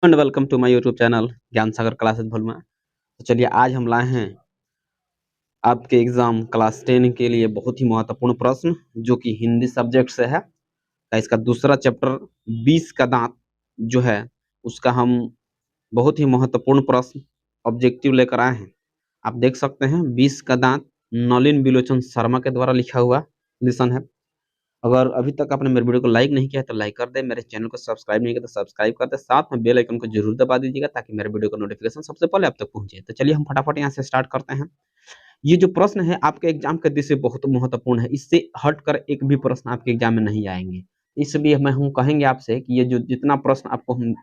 And welcome to my YouTube channel Gyan Sagar classes भोलमा। तो चलिए आज हम लाए हैं आपके एग्जाम क्लास 10 के लिए बहुत ही महत्वपूर्ण प्रश्न जो कि हिंदी सब्जेक्ट से है। का इसका दूसरा चैप्टर 20 का दांत जो है उसका हम बहुत ही महत्वपूर्ण प्रश्न ऑब्जेक्टिव लेकर आए हैं। आप देख सकते हैं 20 का दांत नलिन बिलोचन शर्मा के द्वारा लिखा हुआ लिसन है। अगर अभी तक आपने मेरे वीडियो को लाइक नहीं किया है तो लाइक कर दे, मेरे चैनल को सब्सक्राइब नहीं किया तो सब्सक्राइब कर दे, साथ में बेल आइकन को जरूर दबा दीजिएगा ताकि मेरे वीडियो का नोटिफिकेशन सबसे पहले आप तक पहुंचे। तो चलिए हम फटाफट यहाँ से स्टार्ट करते हैं। ये जो प्रश्न है आपके एग्जाम के दृष्टि से बहुत महत्वपूर्ण है, इससे हटकर एक भी प्रश्न आपके एग्जाम में नहीं आएंगे। इसलिए हम कहेंगे आपसे कि ये जो जितना प्रश्न आपको हम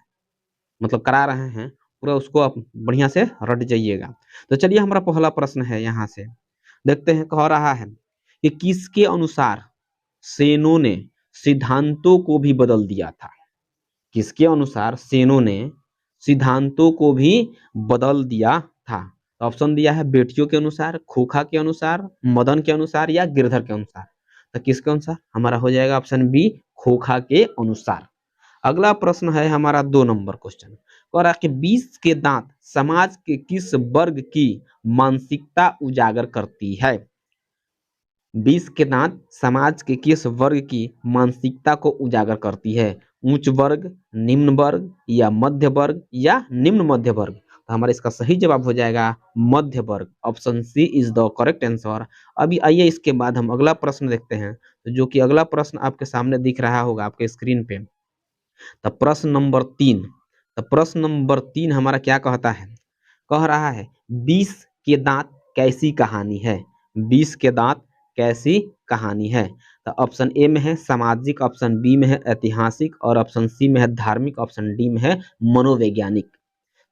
मतलब करा रहे हैं पूरा उसको आप बढ़िया से रट जाइएगा। तो चलिए हमारा पहला प्रश्न है, यहाँ से देखते हैं। कह रहा है कि किसके अनुसार सेनों ने सिद्धांतों को भी बदल दिया था। किसके अनुसार सेनों ने सिद्धांतों को भी बदल दिया था। तो ऑप्शन दिया है बेटियों के अनुसार, खोखा के अनुसार, मदन के अनुसार या गिरधर के अनुसार। तो किसके अनुसार हमारा हो जाएगा ऑप्शन बी, खोखा के अनुसार। अगला प्रश्न है हमारा 2 नंबर क्वेश्चन। कह रहा है कि 20 के दांत समाज के किस वर्ग की मानसिकता उजागर करती है। 20 के दांत समाज के किस वर्ग की मानसिकता को उजागर करती है। उच्च वर्ग, निम्न वर्ग या मध्य वर्ग या निम्न मध्य वर्ग। तो हमारा इसका सही जवाब हो जाएगा मध्य वर्ग। Option C is the correct answer. अभी आइए इसके बाद हम अगला प्रश्न देखते हैं, तो जो कि अगला प्रश्न आपके सामने दिख रहा होगा आपके स्क्रीन पे। तो प्रश्न नंबर 3। तो प्रश्न नंबर 3 हमारा क्या कहता है। कह रहा है 20 के दांत कैसी कहानी है। 20 के दांत कैसी कहानी है। तो ऑप्शन ए में है सामाजिक, ऑप्शन बी में है ऐतिहासिक और ऑप्शन सी में है धार्मिक, ऑप्शन डी में है मनोवैज्ञानिक।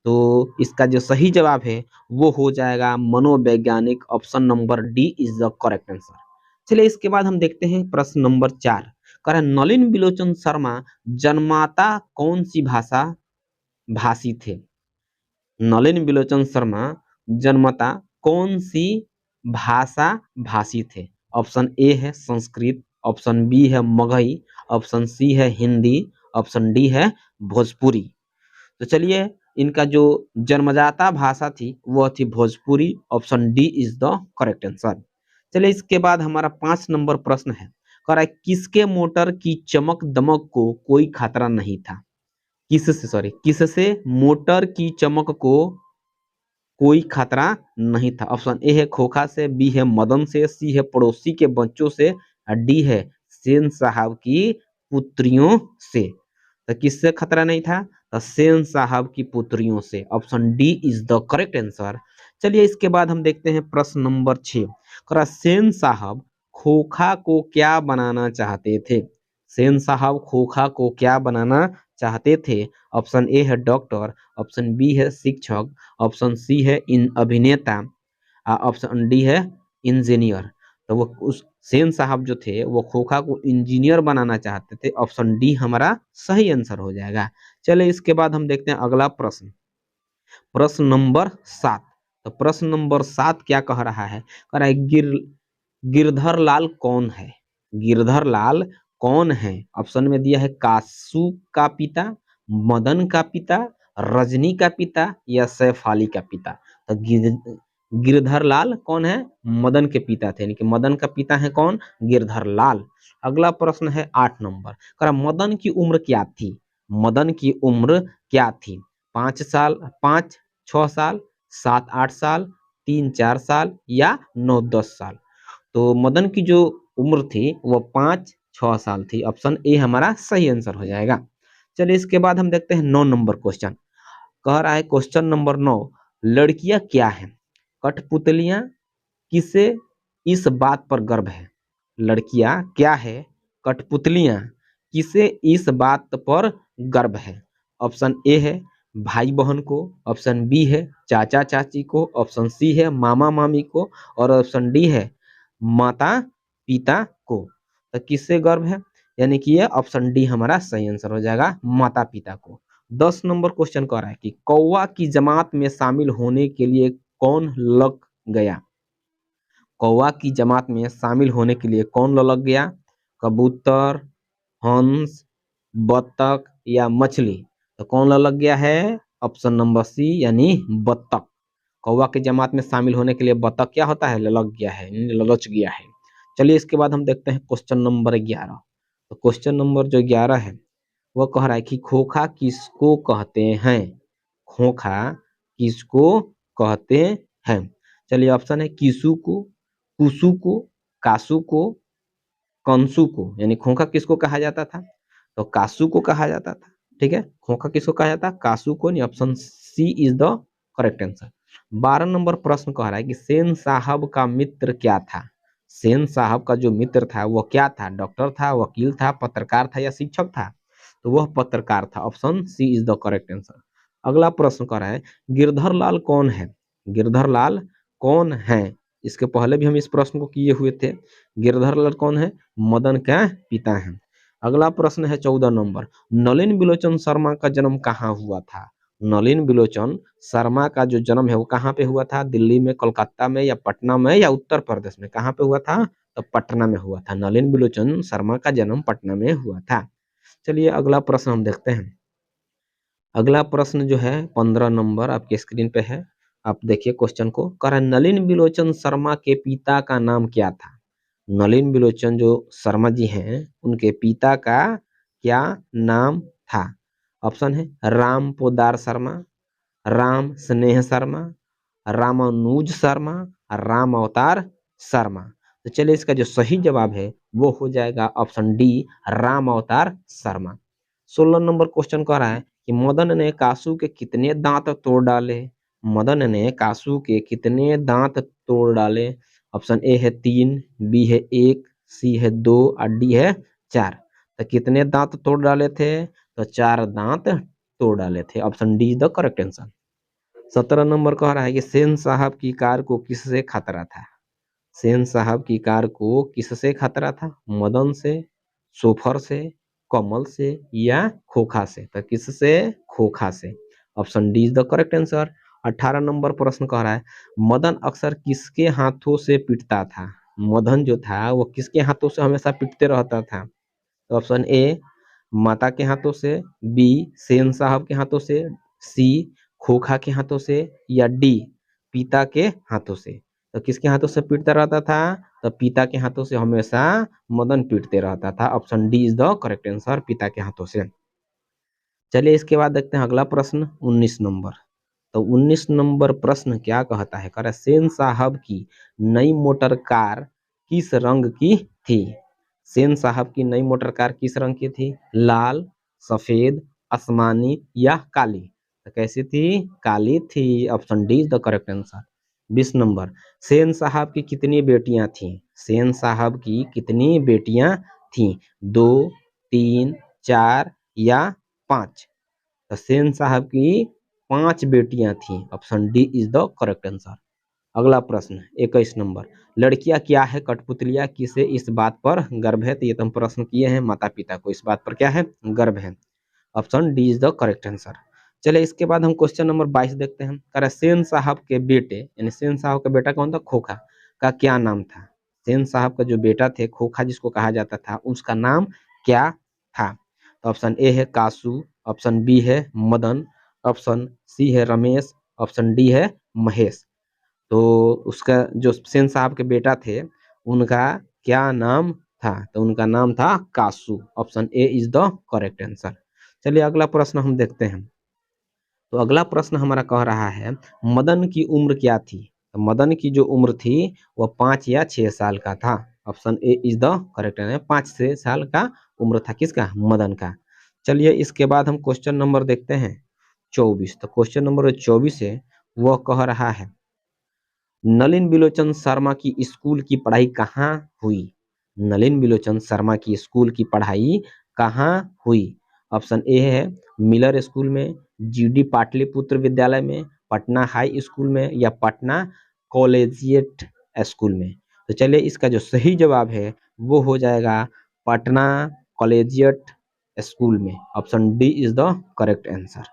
तो इसका जो सही जवाब है वो हो जाएगा मनोवैज्ञानिक। Option number D is the correct answer. चलिए इसके बाद हम देखते हैं प्रश्न नंबर 4। कह रहा है नलिन बिलोचन शर्मा जन्माता कौन सी भाषा भाषी थे। नलिन बिलोचन शर्मा जन्मता कौन सी भाषा भाषी थे। ऑप्शन ए है संस्कृत, ऑप्शन बी है मगही, ऑप्शन सी है हिंदी, ऑप्शन डी है भोजपुरी। तो चलिए इनका जो जन्मजाता भाषा थी वह थी Bhojpuri. Option D is the correct answer. चलिए इसके बाद हमारा 5 नंबर प्रश्न है। कह रहा है किसके मोटर की चमक दमक को कोई खतरा नहीं था। किससे मोटर की चमक को कोई खतरा नहीं था। ऑप्शन ए है खोखा से, बी है मदन से, सी है पड़ोसी के बच्चों से, डी है सेन साहब की पुत्रियों से। तो किससे खतरा नहीं था। तो सेन साहब की पुत्रियों से। Option D is the correct answer. चलिए इसके बाद हम देखते हैं प्रश्न नंबर 6। सेन साहब खोखा को क्या बनाना चाहते थे। सेन साहब खोखा को क्या बनाना चाहते थे। ऑप्शन ए है डॉक्टर, ऑप्शन बी है शिक्षक, ऑप्शन सी है इन अभिनेता, ऑप्शन डी है इंजीनियर। तो वो उस सेन साहब जो थे वो खोखा को इंजीनियर बनाना चाहते थे। ऑप्शन डी हमारा सही आंसर हो जाएगा। चलिए इसके बाद हम देखते हैं अगला प्रश्न, प्रश्न नंबर 7। तो प्रश्न नंबर 7 क्या कह रहा है। कह रहा है गिरधर लाल कौन है। गिरधर लाल कौन है। ऑप्शन में दिया है कासू का पिता, मदन का पिता, रजनी का पिता या सैफ अली का पिता। तो गिरधर लाल कौन है। मदन के पिता थे, यानी कि मदन का पिता है कौन, गिरधर लाल। अगला प्रश्न है 8 नंबर। कह रहा मदन की उम्र क्या थी। मदन की उम्र क्या थी। 5 साल, 5-6 साल, 7-8 साल, 3-4 साल या 9-10 साल। तो मदन की जो उम्र थी वो 5-6 साल थी। ऑप्शन ए हमारा सही आंसर हो जाएगा। चलिए इसके बाद हम देखते हैं 9 नंबर क्वेश्चन। कह रहा है क्वेश्चन नंबर 9, लड़कियां क्या हैं। कठपुतलियां। किसे इस बात पर गर्व है। लड़कियां क्या है, कठपुतलियां किसे इस बात पर गर्व है। ऑप्शन ए है भाई बहन को, ऑप्शन बी है चाचा चाची को, ऑप्शन सी है मामा मामी को और ऑप्शन डी है माता पिता को। तो किससे गर्व है, यानी कि ये ऑप्शन डी हमारा सही आंसर हो जाएगा, माता पिता को। 10 नंबर क्वेश्चन कह रहा है कि कौवा की जमात में शामिल होने के लिए कौन लग गया। कौवा की जमात में शामिल होने के लिए कौन लग गया। कबूतर, हंस, बत्तख या मछली। तो कौन लग गया है? ऑप्शन नंबर सी यानी बत्तख। कौवा की जमात में शामिल होने के लिए बत्तख क्या होता है? ललक गया है, ललच गया है। चलिए इसके बाद हम देखते हैं क्वेश्चन नंबर 11। तो क्वेश्चन नंबर जो 11 है वो कह रहा है कि खोखा किसको कहते हैं? खोखा किसको कहते हैं? चलिए ऑप्शन है किसु को, कुसु को, कासु को, कंसु को। यानी खोखा किसको कहा जाता था? तो कासु को कहा जाता था। ठीक है, खोखा किसको कहा जाता? कासु को। Option C is the correct answer. 12 number प्रश्न कह रहा है कि सेन साहब का मित्र क्या था? सेन साहब का जो मित्र था वो क्या था? डॉक्टर था, वकील था, पत्रकार था या शिक्षक था? तो वह पत्रकार था। Option C is the correct answer. अगला प्रश्न कह रहा है गिरधर लाल कौन है? गिरधर लाल कौन है? इसके पहले भी हम इस प्रश्न को किए हुए थे। गिरधर लाल कौन है? मदन का पिता है। अगला प्रश्न है 14 नंबर। नलिन बिलोचन शर्मा का जन्म कहाँ हुआ था? नलिन बिलोचन शर्मा का जो जन्म है वो कहाँ पे हुआ था? दिल्ली में, कोलकाता में या पटना में या उत्तर प्रदेश में? कहाँ पे हुआ था? तो पटना में हुआ था। नलिन बिलोचन शर्मा का जन्म पटना में हुआ था। चलिए अगला प्रश्न हम देखते हैं। अगला प्रश्न जो है 15 नंबर आपके स्क्रीन पे है। आप देखिए क्वेश्चन को। कह रहा है नलिन बिलोचन शर्मा के पिता का नाम क्या था? नलिन बिलोचन जो शर्मा जी हैं उनके पिता का क्या नाम था? ऑप्शन है राम पोदार शर्मा, राम स्नेह शर्मा, रामानुज शर्मा, राम अवतार शर्मा। तो चलिए इसका जो सही जवाब है वो हो जाएगा ऑप्शन डी राम अवतार शर्मा। 16 नंबर क्वेश्चन कह रहा है कि मदन ने कासू के कितने दांत तोड़ डाले? मदन ने कासू के कितने दांत तोड़ डाले? ऑप्शन ए है 3, बी है 1, सी है 2 और डी है 4। तो कितने दांत तोड़ डाले थे? तो 4 दांत तोड़ डाले थे। Option D is the correct answer. 17 number कह रहा है कि सेन साहब की कार को किससे खतरा था? सेन साहब की कार को किससे खतरा था? मदन से, सोफर से, कमल से या खोखा से? तो किससे? खोखा से। Option D is the correct answer. 18 number प्रश्न कह रहा है मदन अक्सर किसके हाथों से पिटता था? मदन जो था वो किसके हाथों से हमेशा पिटते रहता था? तो ऑप्शन ए माता के हाथों से, बी सेन साहब के हाथों से, सी खोखा के हाथों से या डी पिता के हाथों से? तो किसके हाथों से पीटता रहता था? तो पिता के हाथों से हमेशा मदन पीटते रहता था। Option D is the correct answer, पिता के हाथों से। चलिए इसके बाद देखते हैं अगला प्रश्न 19 नंबर। तो 19 नंबर प्रश्न क्या कहता है? कह रहा है सेन साहब की नई मोटर कार किस रंग की थी? सेन साहब की नई मोटर कार किस रंग की थी? लाल, सफेद, आसमानी या काली? तो कैसी थी? काली थी। Option D is the correct answer. 20 number. Sen साहब की कितनी बेटियां थीं? सेन साहब की कितनी बेटियां थीं? 2, 3, 4 या 5? तो सेन साहब की 5 बेटियां थीं। Option D is the correct answer. अगला प्रश्न 21 नंबर। लड़कियां क्या है कठपुतलियां किसे इस बात पर गर्व है? तो ये तो हम प्रश्न किए हैं, माता पिता को इस बात पर क्या है? गर्व है। Option D is the correct answer. चलिए इसके बाद हम क्वेश्चन नंबर 22 देखते हैं। कह रहा है सेन साहब के बेटे यानी सेन साहब का बेटा कौन था? खोखा का क्या नाम था? सेन साहब का जो बेटा थे खोखा जिसको कहा जाता था उसका नाम क्या था? तो ऑप्शन ए है कासू, ऑप्शन बी है मदन, ऑप्शन सी है रमेश, ऑप्शन डी है महेश। तो उसका जो सेन साहब के बेटा थे उनका क्या नाम था? तो उनका नाम था kasu. Option A is the correct answer. चलिए अगला प्रश्न हम देखते हैं। तो अगला प्रश्न हमारा कह रहा है मदन की उम्र क्या थी? तो मदन की जो उम्र थी वह 5 या 6 साल का था। Option A is the correct answer. 5 से साल का उम्र था किसका? मदन का। चलिए इसके बाद हम क्वेश्चन नंबर देखते हैं 24। तो क्वेश्चन नंबर 24 है वह कह रहा है नलिन बिलोचन शर्मा की स्कूल की पढ़ाई कहाँ हुई? नलिन बिलोचन शर्मा की स्कूल की पढ़ाई कहाँ हुई? ऑप्शन ए है मिलर स्कूल में, जीडी पाटलिपुत्र विद्यालय में, पटना हाई स्कूल में या पटना कॉलेजिएट स्कूल में? तो चलिए इसका जो सही जवाब है वो हो जाएगा पटना कॉलेजिएट स्कूल में। Option D is the correct answer.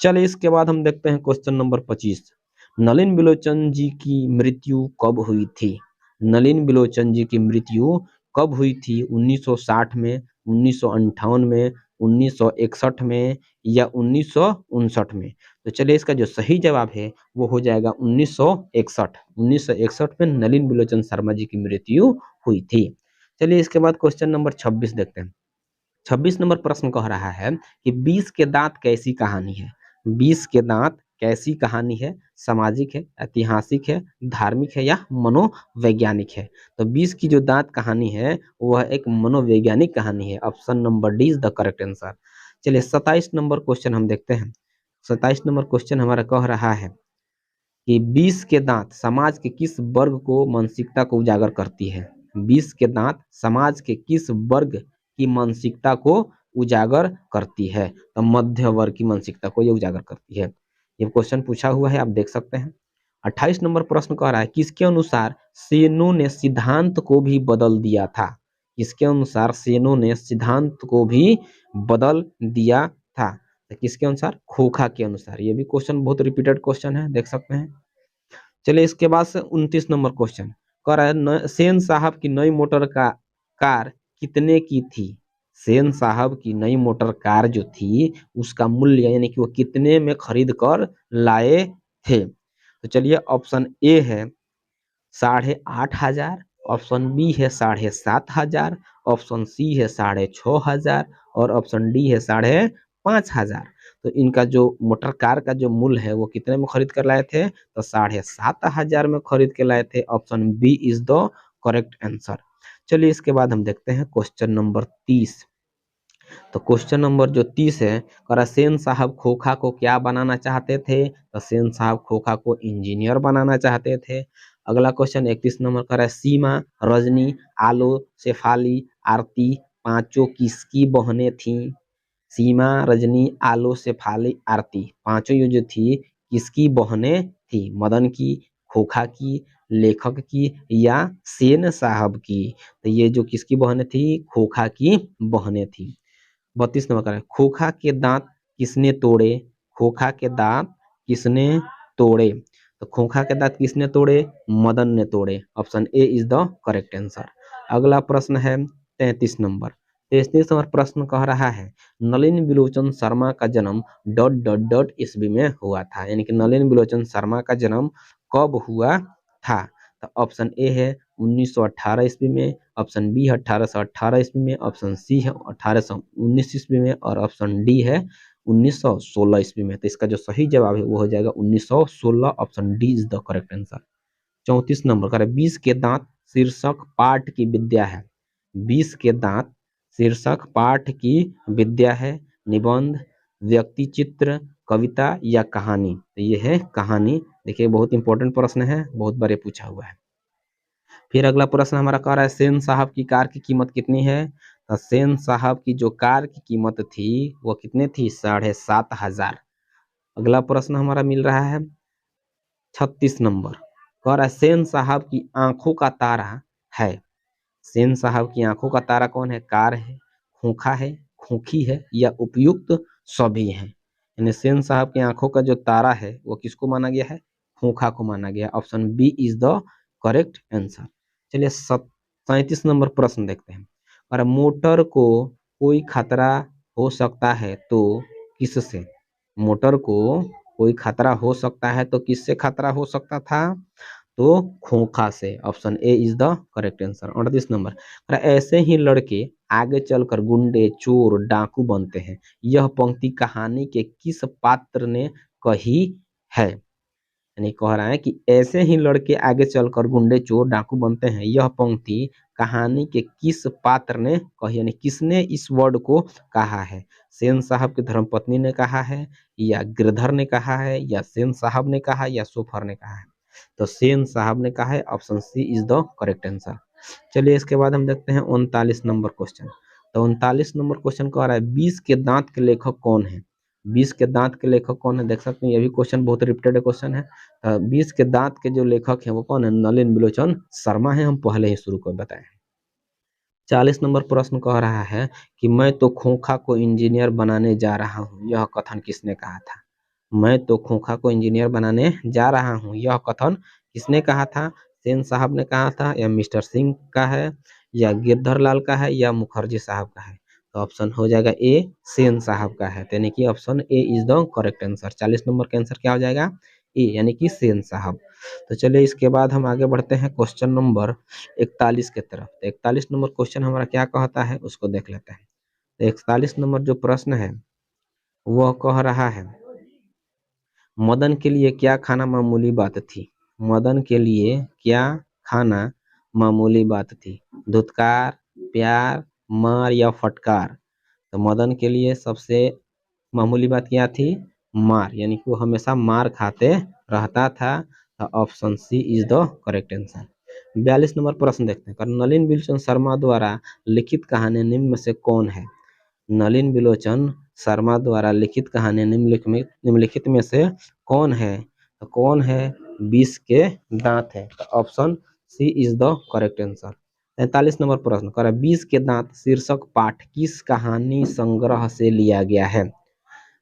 चलिए इसके बाद हम देखते हैं क्वेश्चन नंबर 25। नलिन बिलोचन जी की मृत्यु कब हुई थी? नलिन बिलोचन जी की मृत्यु कब हुई थी? 1960 में, 1958 में, 1961 में या 1959 में? तो चलिए इसका जो सही जवाब है वो हो जाएगा 1961। 1961 में नलिन बिलोचन शर्मा जी की मृत्यु हुई थी। चलिए इसके बाद क्वेश्चन नंबर 26 देखते हैं। 26 नंबर प्रश्न कह रहा है कि 20 के दांत कैसी कहानी है? 20 के दांत कैसी कहानी है? सामाजिक है, ऐतिहासिक है, धार्मिक है या मनोवैज्ञानिक है? तो 20 की जो दांत कहानी है वह एक मनोवैज्ञानिक कहानी है। Option number D is the correct answer. चलिए 27 नंबर क्वेश्चन हम देखते हैं। 27 नंबर क्वेश्चन हमारा कह रहा है कि 20 के दांत समाज के किस वर्ग को मानसिकता को उजागर करती है? 20 के दांत समाज के किस वर्ग की मानसिकता को उजागर करती है? तो मध्य वर्ग की मानसिकता को ये उजागर करती है। ये क्वेश्चन पूछा हुआ है, आप देख सकते हैं। 28 नंबर प्रश्न कह रहा है किसके अनुसार सेनों ने सिद्धांत को भी बदल दिया था? किसके अनुसार सेनों ने सिद्धांत को भी बदल दिया था? तो किसके अनुसार? खोखा के अनुसार। ये भी क्वेश्चन बहुत रिपीटेड क्वेश्चन है, देख सकते हैं। चलिए इसके बाद से 29 नंबर क्वेश्चन कह रहा है सेन साहब की नई मोटर का कार कितने की थी? सेन साहब की नई मोटर कार जो थी उसका मूल्य यानी कि वो कितने में खरीद कर लाए थे? तो चलिए ऑप्शन ए है 8,500, ऑप्शन बी है 7,500, ऑप्शन सी है 6,500 और ऑप्शन डी है 5,500। तो इनका जो मोटर कार का जो मूल्य है वो कितने में खरीद कर लाए थे? तो 7,500 में खरीद के लाए थे। Option B is the correct answer. चलिए इसके बाद हम देखते हैं क्वेश्चन नंबर 30। तो क्वेश्चन नंबर जो 30 है कह रहा सेन साहब खोखा को क्या बनाना चाहते थे? तो सेन साहब खोखा को इंजीनियर बनाना चाहते थे। अगला क्वेश्चन 31 नंबर कह रहा है सीमा, रजनी, आलो, शेफाली, आरती पांचों किसकी बहनें थीं? सीमा, रजनी, आलो, शेफाली, आरती पांचों ये जो थी किसकी बहनें थी? मदन की, खोखा की, लेखक की या सेन साहब की? तो ये जो किसकी बहनें थी? खोखा की बहनें थी। 32 नंबर का है खोखा के दांत किसने तोड़े? खोखा के दांत किसने तोड़े? तो खोखा के दांत किसने तोड़े? मदन ने तोड़े। Option A is the correct answer. अगला प्रश्न है 33 नंबर। 33 नंबर प्रश्न कह रहा है नलिन बिलोचन शर्मा का जन्म डॉट डॉट डॉट ईस्वी में हुआ था। यानी कि नलिन बिलोचन शर्मा का जन्म कब हुआ था? तो ऑप्शन ए है 1918 ईस्वी में, ऑप्शन बी है 1818 ईस्वी में, ऑप्शन सी है 1819 ईस्वी में और ऑप्शन डी है 1916 ईस्वी में। तो इसका जो सही जवाब है वो हो जाएगा 1916। Option D is the correct answer. 34 number का 20 के दांत शीर्षक पाठ की विद्या है। 20 के दांत शीर्षक पाठ की विद्या है। निबंध, व्यक्ति चित्र, कविता या कहानी? तो ये है कहानी। देखिए बहुत इंपॉर्टेंट प्रश्न है, बहुत बार ये पूछा हुआ है। फिर अगला प्रश्न हमारा कह रहा है सेन साहब की कार की कीमत कितनी है? तो सेन साहब की जो कार की कीमत थी वो कितने थी? 7,500। अगला प्रश्न हमारा मिल रहा है 36 नंबर। कह रहा है सेन साहब की आंखों का तारा है। सेन साहब की आंखों का तारा कौन है? कार है, खोखा है, खोखी है या उपयुक्त सभी है? यानी सेन साहब की आंखों का जो तारा है वो किसको माना गया है? खोखा को माना गया। Option B is the correct answer. चलिए 37 नंबर प्रश्न देखते हैं। और मोटर को कोई खतरा हो सकता है तो किससे? मोटर को कोई खतरा हो सकता है तो किससे खतरा हो सकता था? तो खोखा से। Option A is the correct answer. 38 number ऐसे ही लड़के आगे चलकर गुंडे, चोर, डाकू बनते हैं। यह पंक्ति कहानी के किस पात्र ने कही है? यानी कह रहा है कि ऐसे ही लड़के आगे चलकर गुंडे, चोर, डाकू बनते हैं। यह पंक्ति कहानी के किस पात्र ने कही? यानी किसने इस वर्ड को कहा है? सेन साहब की धर्मपत्नी ने कहा है या गिरधर ने कहा है या सेन साहब ने कहा या सोफर ने कहा है? तो सेन साहब ने कहा है। Option C is the correct answer. चलिए इसके बाद हम देखते हैं 39 नंबर क्वेश्चन। तो 39 नंबर क्वेश्चन कह रहा है 20 के दांत के लेखक कौन है? 20 के दांत के लेखक कौन है? देख सकते हैं ये भी क्वेश्चन बहुत रिपीटेड क्वेश्चन है। 20 के दांत के जो लेखक हैं वो कौन है? नलिन बिलोचन शर्मा है। हम पहले ही शुरू कर बताए। 40 नंबर प्रश्न कह रहा है कि मैं तो खोखा को इंजीनियर बनाने जा रहा हूँ, यह कथन किसने कहा था? मैं तो खोखा को इंजीनियर बनाने जा रहा हूँ, यह कथन किसने कहा था? सेन साहब ने कहा था या मिस्टर सिंह का है या गिरधर लाल का है या मुखर्जी साहब का है? तो ऑप्शन हो जाएगा ए सेन साहब का है, तो यानी कि option A is the correct answer. 40 number का आंसर क्या हो जाएगा? ए यानी कि सेन साहब। तो चलिए इसके बाद हम आगे बढ़ते हैं क्वेश्चन नंबर 41 के तरफ। तो 41 नंबर क्वेश्चन हमारा क्या कहता है उसको देख लेते हैं। तो 41 नंबर जो प्रश्न है वह कह रहा है, मदन के लिए क्या खाना मामूली बात थी? मदन के लिए क्या खाना मामूली बात थी? धुतकार, प्यार, मार या फटकार? तो मदन के लिए सबसे मामूली बात क्या थी? मार, यानी कि वो हमेशा मार खाते रहता था। तो option C is the correct answer. 42 number प्रश्न देखते हैं। नलिन बिलोचन शर्मा द्वारा लिखित कहानी निम्न में से कौन है? नलिन बिलोचन शर्मा द्वारा लिखित कहानी निम्नलिखित में से कौन है? तो कौन है? 20 के दांत है। तो option C is the correct answer. 43 number प्रश्न कर 20 के दांत शीर्षक पाठ किस कहानी संग्रह से लिया गया है?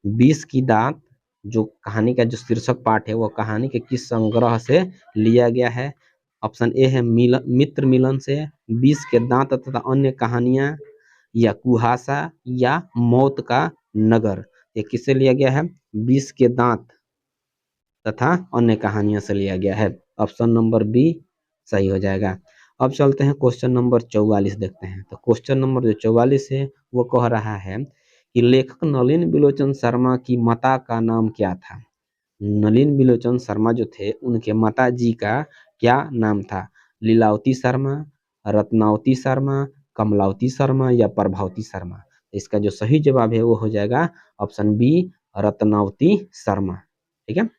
20 की दांत जो कहानी का जो शीर्षक पाठ है वो कहानी के किस संग्रह से लिया गया है? ऑप्शन ए है मित्र मिलन से, 20 के दांत तथा अन्य कहानियां, या कुहासा, या मौत का नगर। ये किससे लिया गया है? 20 के दांत तथा अन्य कहानियों से लिया गया है। ऑप्शन नंबर बी सही हो जाएगा। अब चलते हैं क्वेश्चन नंबर 44 देखते हैं। तो क्वेश्चन नंबर जो 44 है वो कह रहा है कि लेखक नलिन बिलोचन शर्मा की माता का नाम क्या था? नलिन बिलोचन शर्मा जो थे उनके माता जी का क्या नाम था? लीलावती शर्मा, रत्नावती शर्मा, कमलावती शर्मा या प्रभावती शर्मा? इसका जो सही जवाब है वो हो जाएगा ऑप्शन बी रत्नावती शर्मा। ठीक है।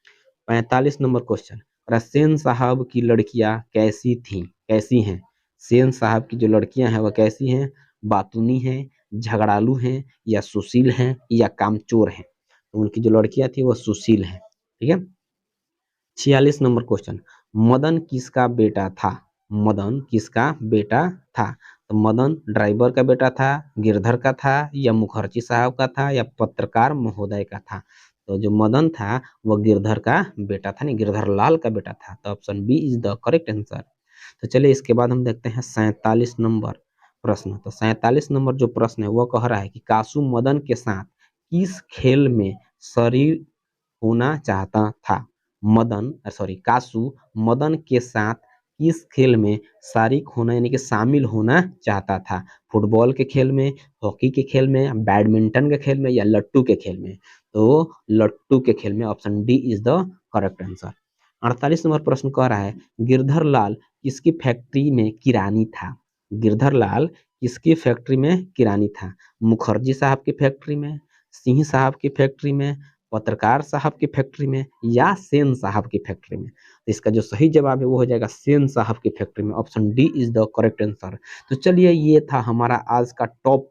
45 नंबर क्वेश्चन, सेन साहब की लड़कियां कैसी थीं? कैसी हैं? सेन साहब की जो लड़कियां हैं वह कैसी हैं? बातूनी हैं, झगड़ालू हैं, या सुशील हैं, या कामचोर हैं? तो उनकी जो लड़कियां थी वो सुशील हैं। ठीक है। 46 नंबर क्वेश्चन, मदन किसका बेटा था? मदन किसका बेटा था? तो मदन ड्राइवर का बेटा था, गिरधर का था, या मुखर्जी साहब का था, या पत्रकार महोदय का था? तो जो मदन था वह गिरधर का बेटा था, नहीं गिरधर लाल का बेटा था। तो option B is the correct answer. तो चलिए इसके बाद हम देखते हैं 47 नंबर प्रश्न। तो 47 नंबर जो प्रश्न है वो कह रहा है कि कासू मदन के साथ किस खेल में शरीर होना चाहता था? कासू मदन के साथ किस खेल में शारीक होना यानी कि शामिल होना चाहता था? फुटबॉल के खेल में, हॉकी के खेल में, बैडमिंटन के खेल में, या लट्टू के खेल में? तो लट्टू के खेल में, option D is the correct answer. 48 number प्रश्न कह रहा है गिरधर लाल किसकी फैक्ट्री में किरानी था? गिरधर लाल किसकी फैक्ट्री में किरानी था? मुखर्जी साहब की फैक्ट्री में, सिंह साहब की फैक्ट्री में, पत्रकार साहब की फैक्ट्री में, या सेन साहब की फैक्ट्री में? तो इसका जो सही जवाब है वो हो जाएगा सेन साहब की फैक्ट्री में। Option D is the correct answer. तो चलिए ये था हमारा आज का टॉप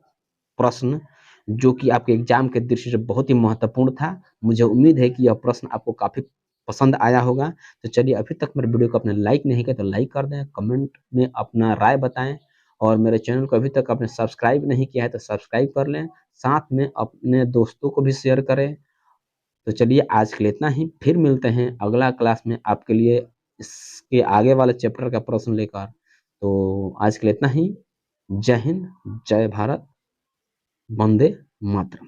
प्रश्न जो कि आपके एग्जाम के दृष्टि से बहुत ही महत्वपूर्ण था। मुझे उम्मीद है कि यह प्रश्न आपको काफी पसंद आया होगा। तो चलिए अभी तक मेरे वीडियो को आपने लाइक नहीं किया तो लाइक कर दें, कमेंट में अपना राय बताएं, और मेरे चैनल को अभी तक आपने सब्सक्राइब नहीं किया है तो सब्सक्राइब कर लें, साथ में अपने दोस्तों को भी शेयर करें। तो चलिए आज के लिए इतना ही, फिर मिलते हैं अगला क्लास में आपके लिए इसके आगे वाले चैप्टर का प्रश्न लेकर। तो आज के लिए इतना ही। जय हिंद, जय भारत, वंदे मातरम।